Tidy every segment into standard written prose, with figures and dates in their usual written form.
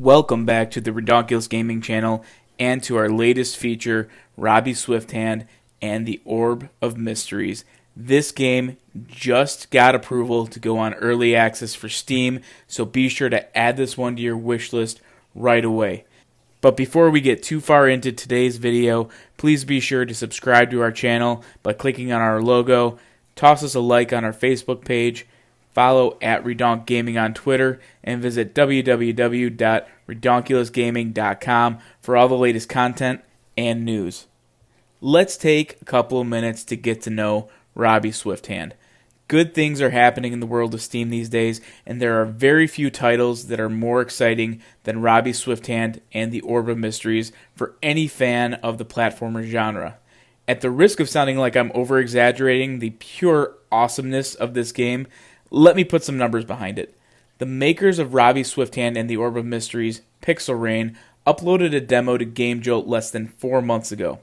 Welcome back to the Redonkulous Gaming channel and to our latest feature, Robbie Swifthand and the Orb of Mysteries. This game just got approval to go on early access for Steam, so be sure to add this one to your wish list right away. But before we get too far into today's video, please be sure to subscribe to our channel by clicking on our logo, toss us a like on our Facebook page, follow at Redonk Gaming on Twitter, and visit www.redonkulousgaming.com for all the latest content and news. Let's take a couple of minutes to get to know Robbie Swifthand. Good things are happening in the world of Steam these days, and there are very few titles that are more exciting than Robbie Swifthand and the Orb of Mysteries for any fan of the platformer genre. At the risk of sounding like I'm over-exaggerating the pure awesomeness of this game, let me put some numbers behind it. The makers of Robbie Swifthand and the Orb of Mysteries, Pixel Rain, uploaded a demo to GameJolt less than 4 months ago.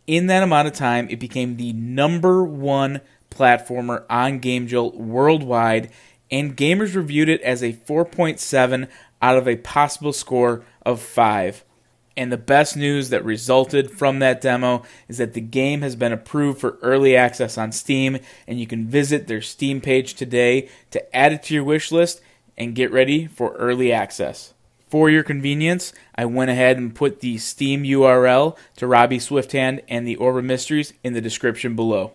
In that amount of time, it became the #1 platformer on GameJolt worldwide, and gamers reviewed it as a 4.7 out of a possible score of 5. And the best news that resulted from that demo is that the game has been approved for early access on Steam, and you can visit their Steam page today to add it to your wish list and get ready for early access. For your convenience, I went ahead and put the Steam URL to Robbie Swifthand and the Orb of Mysteries in the description below.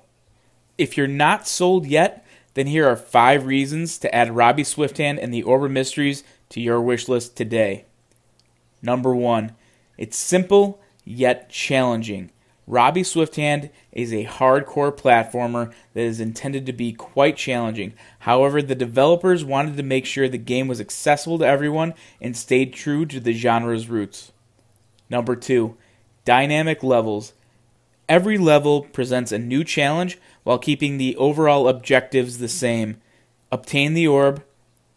If you're not sold yet, then here are 5 reasons to add Robbie Swifthand and the Orb of Mysteries to your wish list today. Number 1. It's simple, yet challenging. Robbie Swifthand is a hardcore platformer that is intended to be quite challenging. However, the developers wanted to make sure the game was accessible to everyone and stayed true to the genre's roots. Number 2. Dynamic levels. Every level presents a new challenge while keeping the overall objectives the same. Obtain the orb,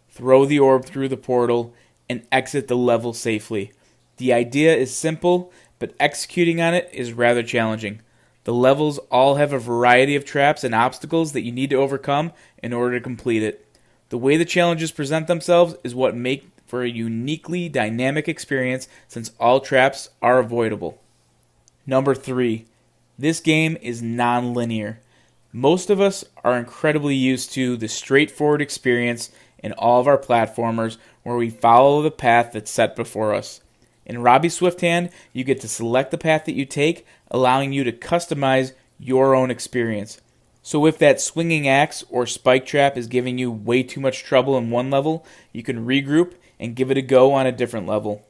throw the orb through the portal, and exit the level safely. The idea is simple, but executing on it is rather challenging. The levels all have a variety of traps and obstacles that you need to overcome in order to complete it. The way the challenges present themselves is what makes for a uniquely dynamic experience, since all traps are avoidable. Number 3. This game is non-linear. Most of us are incredibly used to the straightforward experience in all of our platformers where we follow the path that's set before us. In Robbie Swifthand, you get to select the path that you take, allowing you to customize your own experience. So if that swinging axe or spike trap is giving you way too much trouble in one level, you can regroup and give it a go on a different level.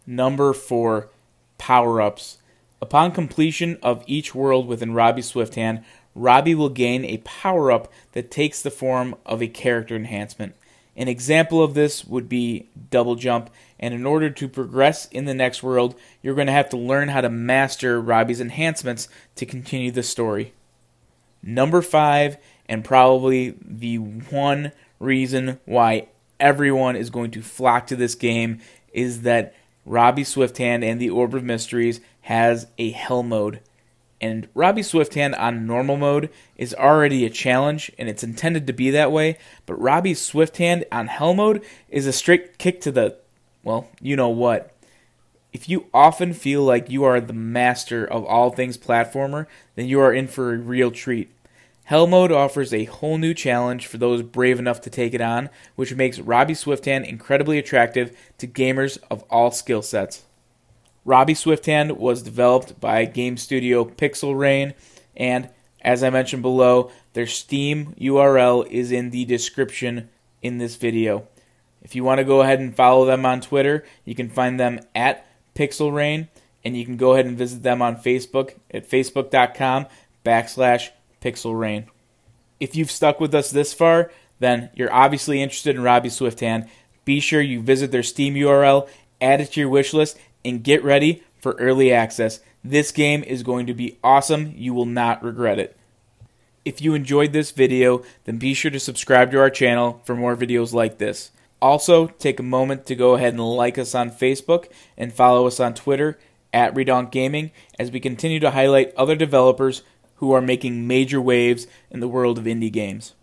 Number 4. Power-ups. Upon completion of each world within Robbie Swifthand, Robbie will gain a power-up that takes the form of a character enhancement. An example of this would be double jump, and in order to progress in the next world, you're going to have to learn how to master Robbie's enhancements to continue the story. Number 5, and probably the one reason why everyone is going to flock to this game, is that Robbie Swifthand and the Orb of Mysteries has a hell mode. And Robbie Swifthand on normal mode is already a challenge, and it's intended to be that way, but Robbie Swifthand on hell mode is a straight kick to the, well, you know what. If you often feel like you are the master of all things platformer, then you are in for a real treat. Hell mode offers a whole new challenge for those brave enough to take it on, which makes Robbie Swifthand incredibly attractive to gamers of all skill sets. Robbie Swifthand was developed by game studio Pixel Rain, and as I mentioned below, their Steam URL is in the description in this video. If you want to go ahead and follow them on Twitter, you can find them at Pixel Rain, and you can go ahead and visit them on Facebook at facebook.com/Pixel Rain. If you've stuck with us this far, then you're obviously interested in Robbie Swifthand. Be sure you visit their Steam URL, add it to your wish list, and get ready for early access. This game is going to be awesome. You will not regret it. If you enjoyed this video, then be sure to subscribe to our channel for more videos like this. Also, take a moment to go ahead and like us on Facebook and follow us on Twitter at Redonk Gaming as we continue to highlight other developers who are making major waves in the world of indie games.